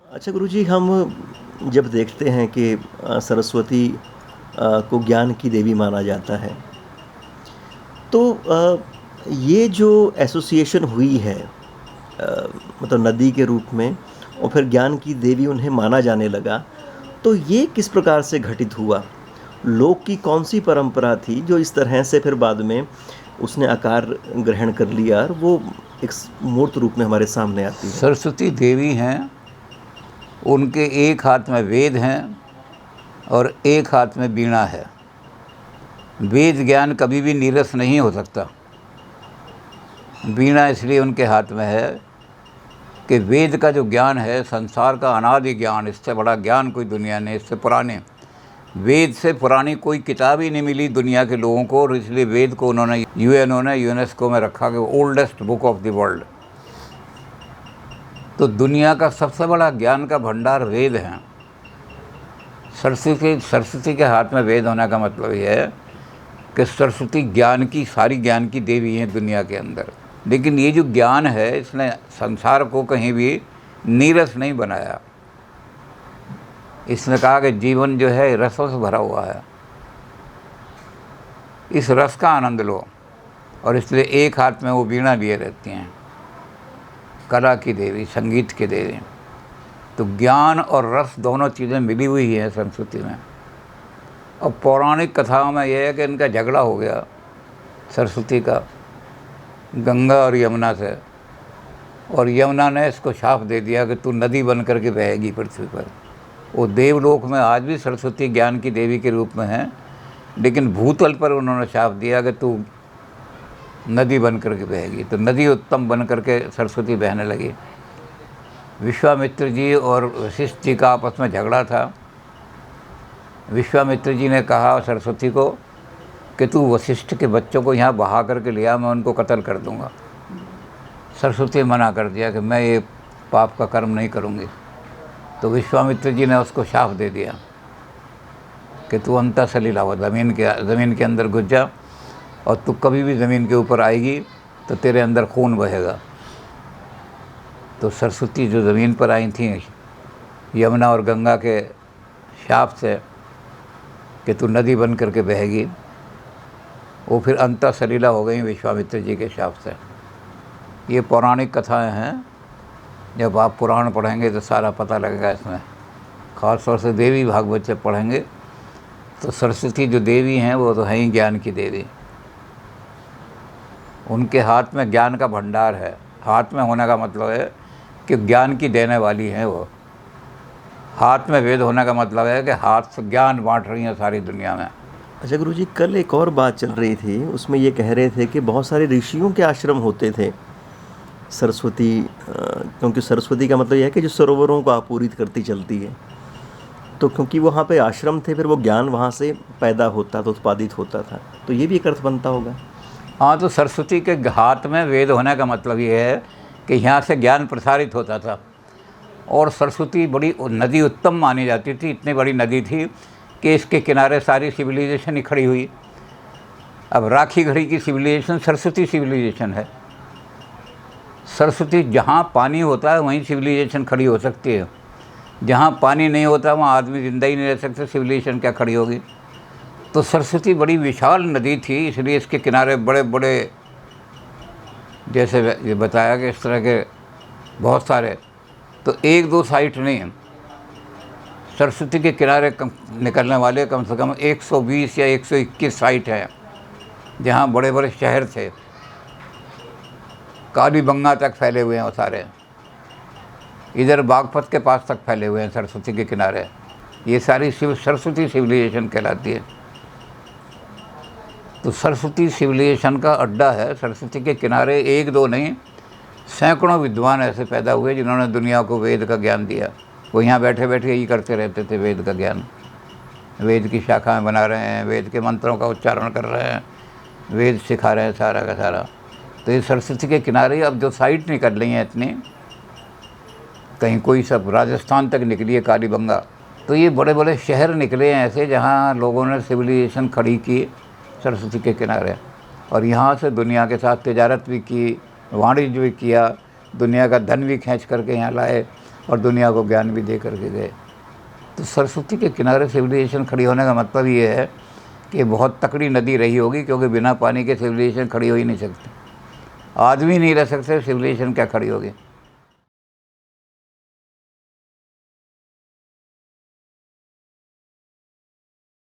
अच्छा गुरुजी, हम जब देखते हैं कि सरस्वती को ज्ञान की देवी माना जाता है, तो ये जो एसोसिएशन हुई है, मतलब नदी के रूप में, और फिर ज्ञान की देवी उन्हें माना जाने लगा, तो ये किस प्रकार से घटित हुआ? लोक की कौन-सी परंपरा थी जो इस तरह से फिर बाद में उसने आकार ग्रहण कर लिया और वो एक मूर्त रूप में हमारे सामने आती है? सरस्वती देवी हैं, उनके एक हाथ में वेद हैं और एक हाथ में वीणा है। वेद ज्ञान कभी भी नीरस नहीं हो सकता। वीणा इसलिए उनके हाथ में है कि वेद का जो ज्ञान है, संसार का अनादि ज्ञान, इससे बड़ा ज्ञान कोई दुनिया ने, इससे पुराने वेद से पुरानी कोई किताब ही नहीं मिली दुनिया के लोगों को, और इसलिए वेद को उन्होंने यूएनओ ने यूनेस्को में रखा कि oldest book of the world. तो दुनिया का सबसे बड़ा ज्ञान का भंडार वेद हैं। सरस्वती के हाथ में वेद होने का मतलब ये है कि सरस्वती ज्ञान की, सारी ज्ञान की देवी है दुनिया के अंदर। लेकिन ये जो ज्ञान है, इसने संसार को कहीं भी नीरस नहीं बनाया। इसने कहा कि जीवन जो है रसों से भरा हुआ है, इस रस का आनंद लो, और इसलिए एक हाथ में वो वीणा लिए रहती हैं, कला की देवी, संगीत की देवी। तो ज्ञान और रस दोनों चीज़ें मिली हुई हैं सरस्वती में। और पौराणिक कथाओं में यह है कि इनका झगड़ा हो गया सरस्वती का गंगा और यमुना से, और यमुना ने इसको शाप दे दिया कि तू नदी बन करके बहेगी पृथ्वी पर। वो देवलोक में आज भी सरस्वती ज्ञान की देवी के रूप में है, लेकिन भूतल पर उन्होंने शाप दिया कि तू नदी बन करके बहेगी। तो नदी उत्तम बन करके सरस्वती बहने लगी। विश्वामित्र जी और वशिष्ठ जी का आपस में झगड़ा था। विश्वामित्र जी ने कहा सरस्वती को कि तू वशिष्ठ के बच्चों को यहाँ बहा करके लिया, मैं उनको कत्ल कर दूँगा। सरस्वती मना कर दिया कि मैं ये पाप का कर्म नहीं करूँगी। तो विश्वामित्र जी ने उसको शाप दे दिया कि तू अंतः सलीला हो, ज़मीन के अंदर घुस जा, और तू कभी भी ज़मीन के ऊपर आएगी तो तेरे अंदर खून बहेगा। तो सरस्वती जो ज़मीन पर आई थी यमुना और गंगा के शाप से कि तू नदी बन करके बहेगी, वो फिर अंतः सलीला हो गई विश्वामित्र जी के शाप से। ये पौराणिक कथाएं हैं, जब आप पुराण पढ़ेंगे तो सारा पता लगेगा इसमें। ख़ास तौर से देवी भागवत से पढ़ेंगे तो सरस्वती जो देवी हैं वो तो हैं ही ज्ञान की देवी। उनके हाथ में ज्ञान का भंडार है। हाथ में होने का मतलब है कि ज्ञान की देने वाली हैं वो। हाथ में वेद होने का मतलब है कि हाथ से ज्ञान बांट रही हैं सारी दुनिया में। अच्छा गुरुजी, कल एक और बात चल रही थी, उसमें ये कह रहे थे कि बहुत सारे ऋषियों के आश्रम होते थे सरस्वती, क्योंकि सरस्वती का मतलब यह है कि जो सरोवरों को आपूरित करती चलती है, तो क्योंकि वहाँ पे आश्रम थे, फिर वो ज्ञान वहाँ से पैदा होता था, उत्पादित होता था। तो ये भी एक अर्थ बनता होगा। हाँ, तो सरस्वती के हाथ में वेद होने का मतलब ये है कि यहाँ से ज्ञान प्रसारित होता था। और सरस्वती बड़ी नदी उत्तम मानी जाती थी। इतनी बड़ी नदी थी कि इसके किनारे सारी सिविलाइजेशन ही खड़ी हुई। अब राखी घड़ी की सिविलाइजेशन सरस्वती सिविलाइजेशन है। सरस्वती जहाँ पानी होता है वहीं सिविलाइजेशन खड़ी हो सकती है। जहाँ पानी नहीं होता वहाँ आदमी जिंदा ही नहीं रह सकते, सिविलाइजेशन क्या खड़ी होगी। तो सरस्वती बड़ी विशाल नदी थी, इसलिए इसके किनारे बड़े बड़े, जैसे ये बताया कि इस तरह के बहुत सारे, तो एक दो साइट नहीं, सरस्वती के किनारे निकलने वाले कम से कम 120 या 121 साइट हैं जहाँ बड़े बड़े शहर थे। कालीबंगा तक फैले हुए हैं वो सारे, इधर बागपत के पास तक फैले हुए हैं सरस्वती के किनारे। ये सारी सरस्वती सिविलाइजेशन कहलाती है। तो सरस्वती सिविलाइजेशन का अड्डा है। सरस्वती के किनारे एक दो नहीं, सैकड़ों विद्वान ऐसे पैदा हुए जिन्होंने दुनिया को वेद का ज्ञान दिया। वो यहाँ बैठे बैठे यही करते रहते थे, वेद का ज्ञान, वेद की शाखाएं बना रहे हैं, वेद के मंत्रों का उच्चारण कर रहे हैं, वेद सिखा रहे हैं सारा का सारा। तो ये सरस्वती के किनारे अब जो साइट निकल रही हैं इतनी, कहीं कोई सब राजस्थान तक निकली है कालीबंगा। तो ये बड़े बड़े शहर निकले हैं ऐसे जहाँ लोगों ने सिविलाइजेशन खड़ी की सरस्वती के किनारे, और यहाँ से दुनिया के साथ तिजारत भी की, वाणिज्य भी किया, दुनिया का धन भी खींच करके यहाँ लाए। और दुनिया को ज्ञान भी दे करके गए। तो सरस्वती के किनारे सिविलाइजेशन खड़ी होने का मतलब ये है कि बहुत तकड़ी नदी रही होगी, क्योंकि बिना पानी के सिविलाइजेशन खड़ी हो ही नहीं सकती। आदमी नहीं रह सकते, सिविलाइजेशन क्या खड़ी होगी।